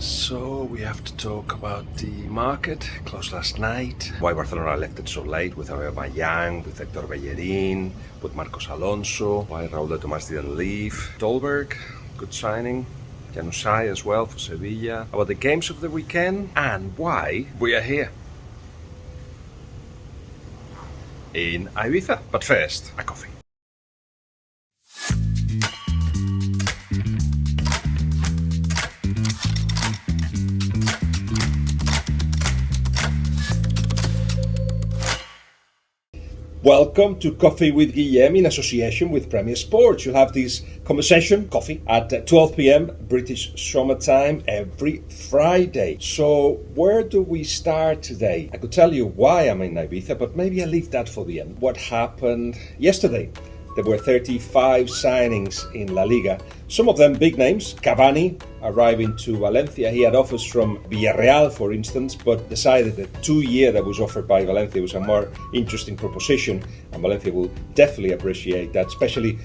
So we have to talk about the market, closed last night, why Barcelona left it so late with Aubameyang, with Hector Bellerin, with Marcos Alonso, why Raúl de Tomás didn't leave, Dolberg, good signing, Januzaj as well for Sevilla, about the games of the weekend, and why we are here in Ibiza. But first, a coffee. Welcome to Coffee with Guillem in association with Premier Sports. You'll have this conversation, coffee, at 12 p.m. British summer time every Friday. So where do we start today? I could tell you why I'm in Ibiza, but maybe I'll leave that for the end. What happened yesterday? There were 35 signings in La Liga. Some of them big names. Cavani arriving to Valencia. He had offers from Villarreal, for instance, but decided that 2-year that was offered by Valencia was a more interesting proposition, and Valencia will definitely appreciate that, especially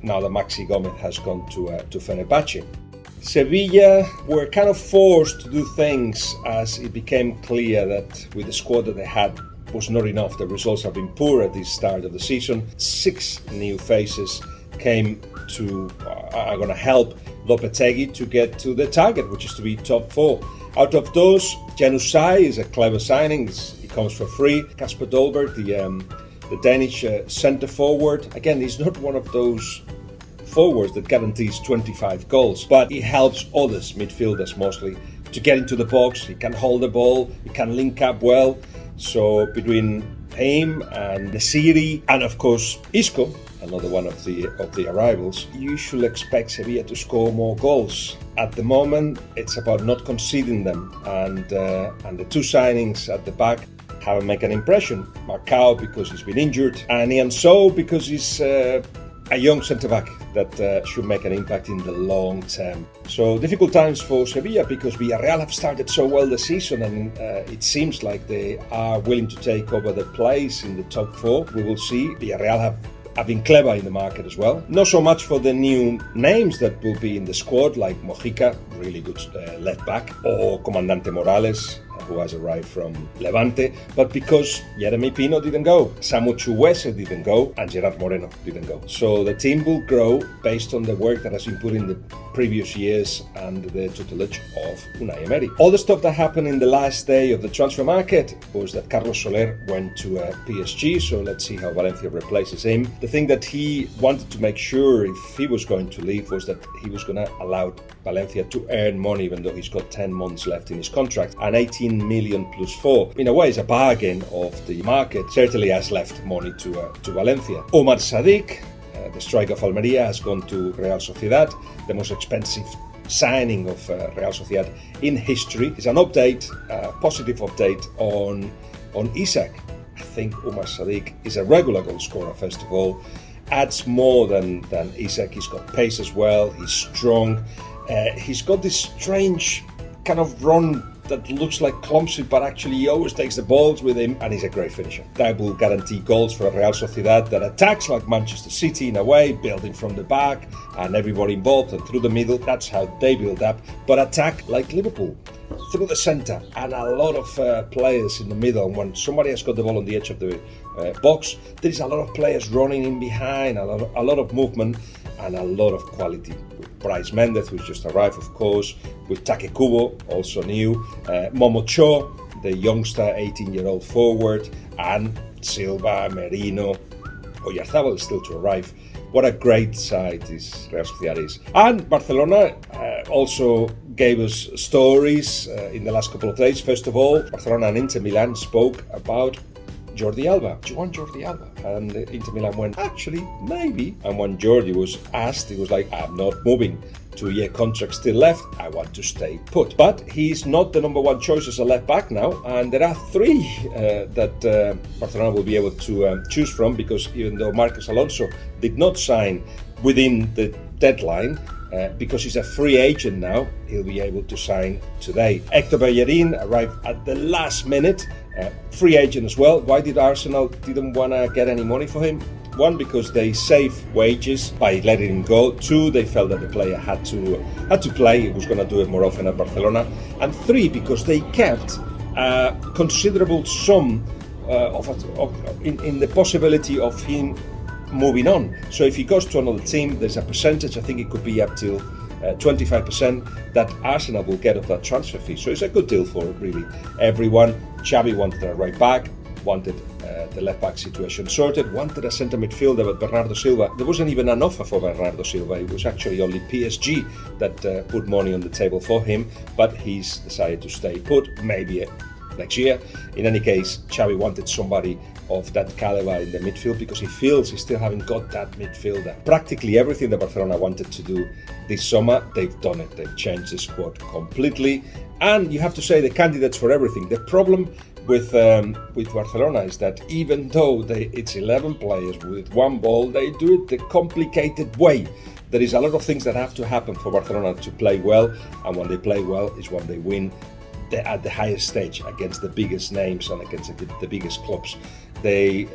now that Maxi Gomez has gone to Fenerbahce. Sevilla were kind of forced to do things as it became clear that with the squad that they had was not enough. The results have been poor at this start of the season. 6 new faces came to are going to help Lopetegui to get to the target, which is to be top 4. Out of those, Januzaj is a clever signing. He comes for free. Kasper Dolberg, the Danish centre forward, again, he's not one of those forwards that guarantees 25 goals, but he helps others, midfielders mostly, to get into the box. He can hold the ball, he can link up well. So between him and Nesiri and of course Isco, another one of the arrivals, you should expect Sevilla to score more goals. At the moment, it's about not conceding them, and the 2 signings at the back haven't made an impression. Marcao because he's been injured, and Ian So because he's a young centre-back that should make an impact in the long term. So difficult times for Sevilla because Villarreal have started so well the season, and it seems like they are willing to take over the place in the top 4. We will see. Villarreal have been clever in the market as well. Not so much for the new names that will be in the squad, like Mojica, really good left back, or Comandante Morales, who has arrived from Levante, but because Jeremy Pino didn't go, Samu Chukwueze didn't go, and Gerard Moreno didn't go. So the team will grow based on the work that has been put in the previous years and the tutelage of Unai Emery. All the stuff that happened in the last day of the transfer market was that Carlos Soler went to PSG, so let's see how Valencia replaces him. The thing that he wanted to make sure if he was going to leave was that he was going to allow Valencia to earn money, even though he's got 10 months left in his contract, and 18 million plus 4. In a way, it's a bargain of the market. Certainly has left money to Valencia. Omar Sadiq, the striker of Almeria, has gone to Real Sociedad, the most expensive signing of Real Sociedad in history. It's an update, a positive update on Isaac. I think Omar Sadiq is a regular goal scorer, first of all, adds more than Isaac. He's got pace as well, he's strong, he's got this strange kind of run that looks like clumsy, but actually he always takes the balls with him, and he's a great finisher. That will guarantee goals for a Real Sociedad that attacks like Manchester City in a way, building from the back and everybody involved and through the middle. That's how they build up, but attack like Liverpool, through the centre, and a lot of players in the middle. And when somebody has got the ball on the edge of the box, there is a lot of players running in behind, a lot of movement and a lot of quality. With Bryce Mendez, who's just arrived, of course, with Take Kubo, also new, Momo Cho, the youngster 18-year-old forward, and Silva, Merino, Oyarzabal is still to arrive. What a great side this Real Sociedad is. And Barcelona also gave us stories in the last couple of days. First of all, Barcelona and Inter Milan spoke about Jordi Alba. Do you want Jordi Alba? And Inter Milan went, actually, maybe. And when Jordi was asked, he was like, I'm not moving. 2-year contract still left. I want to stay put. But he's not the number 1 choice as a left back now. And there are 3 that Barcelona will be able to choose from, because even though Marcos Alonso did not sign within the deadline, because he's a free agent now, he'll be able to sign today. Hector Bellerin arrived at the last minute, free agent as well. Why did Arsenal didn't want to get any money for him? One, because they save wages by letting him go. Two, they felt that the player had to play. He was going to do it more often at Barcelona. And three, because they kept a considerable sum in the possibility of him moving on. So if he goes to another team, there's a percentage, I think it could be up till 25%, that Arsenal will get of that transfer fee. So it's a good deal for really everyone. Xavi wanted a right back, wanted the left back situation sorted, wanted a centre midfielder with Bernardo Silva. There wasn't even an offer for Bernardo Silva. It was actually only PSG that put money on the table for him, but he's decided to stay put, maybe next year. In any case, Xavi wanted somebody of that caliber in the midfield because he feels he still haven't got that midfielder. Practically everything that Barcelona wanted to do this summer, they've done it. They've changed the squad completely, and you have to say the candidates for everything. The problem with Barcelona is that even though it's 11 players with one ball, they do it the complicated way. There is a lot of things that have to happen for Barcelona to play well, and when they play well is when they win at the highest stage against the biggest names and against the biggest clubs. They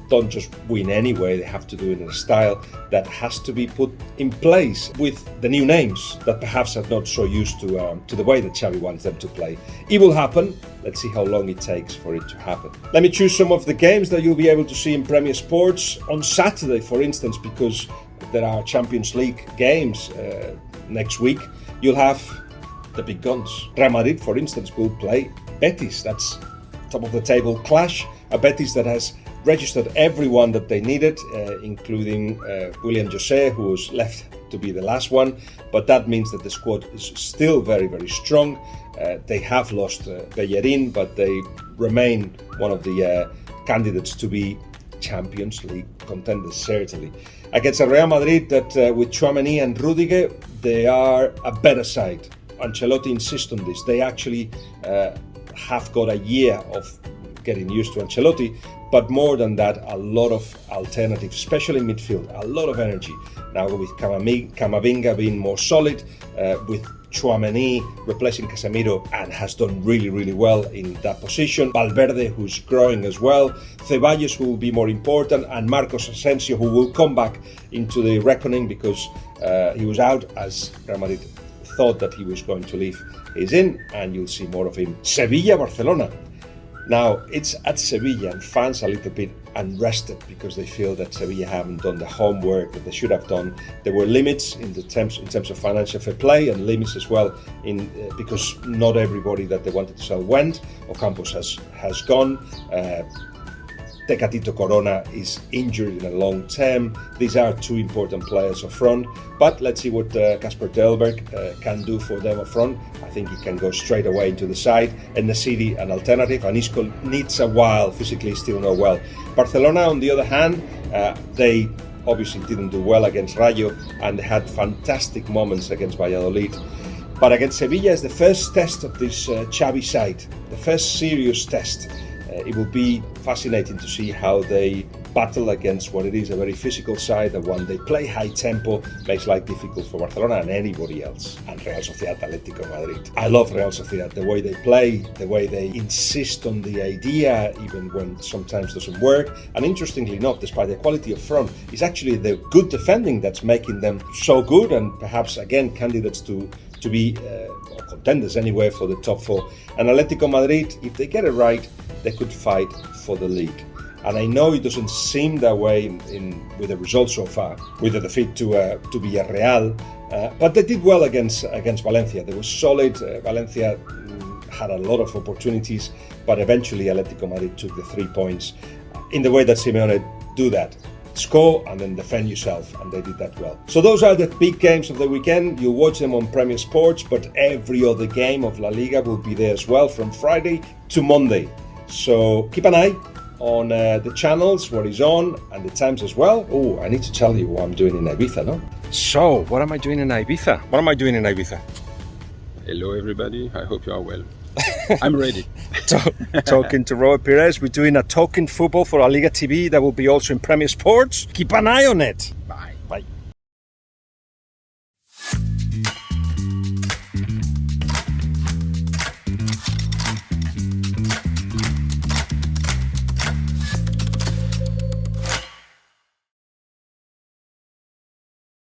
don't just win anyway, they have to do it in a style that has to be put in place with the new names that perhaps are not so used to the way that Xavi wants them to play. It will happen. Let's see how long it takes for it to happen. Let me choose some of the games that you'll be able to see in Premier Sports on Saturday, for instance, because there are Champions League games next week. You'll have the big guns. Real Madrid, for instance, will play BETIS. That's top of the table clash. A BETIS that has registered everyone that they needed, including William Jose, who was left to be the last one. But that means that the squad is still very, very strong. They have lost Bellerin, but they remain one of the candidates to be Champions League contenders, certainly. Against a Real Madrid that with Tchouaméni and Rudiger, they are a better side. Ancelotti insists on this. They actually have got a year of getting used to Ancelotti, but more than that, a lot of alternatives, especially in midfield, a lot of energy. Now with Camavinga being more solid, with Tchouaméni replacing Casemiro and has done really, really well in that position. Valverde, who's growing as well. Ceballos, who will be more important, and Marcos Asensio, who will come back into the reckoning because he was out as Real Madrid thought that he was going to leave. He's in, and you'll see more of him. Sevilla, Barcelona. Now, it's at Sevilla, and fans are a little bit unrested because they feel that Sevilla haven't done the homework that they should have done. There were limits in terms of financial fair play, and limits as well because not everybody that they wanted to sell went. Ocampos has gone. Tecatito Corona is injured in a long term. These are two important players up front, but let's see what Kasper Dolberg can do for them up front. I think he can go straight away into the side, and the City an alternative, and Isco needs a while, physically still not well. Barcelona, on the other hand, they obviously didn't do well against Rayo, and they had fantastic moments against Valladolid. But against Sevilla is the first test of this Xavi side, the first serious test. It will be fascinating to see how they battle against what it is a very physical side, the one they play high tempo, makes life difficult for Barcelona and anybody else. And Real Sociedad, Atletico Madrid. I love Real Sociedad, the way they play, the way they insist on the idea, even when sometimes doesn't work. And interestingly enough, despite the quality of front, it's actually the good defending that's making them so good, and perhaps again candidates to be contenders anyway for the top four. And Atletico Madrid, if they get it right, they could fight for the league. And I know it doesn't seem that way with the results so far, with the defeat to Villarreal, but they did well against Valencia. They were solid. Valencia had a lot of opportunities, but eventually Atletico Madrid took the 3 points in the way that Simeone do that. Score and then defend yourself, and they did that well. So those are the big games of the weekend. You'll watch them on Premier Sports, but every other game of La Liga will be there as well from Friday to Monday. So keep an eye on the channels, what is on, and the times as well. Oh, I need to tell you what I'm doing in Ibiza, no? So, what am I doing in Ibiza? Hello everybody, I hope you are well. I'm ready. Talking to Robert Perez, we're doing a Talking Football for La Liga TV that will be also in Premier Sports. Keep an eye on it.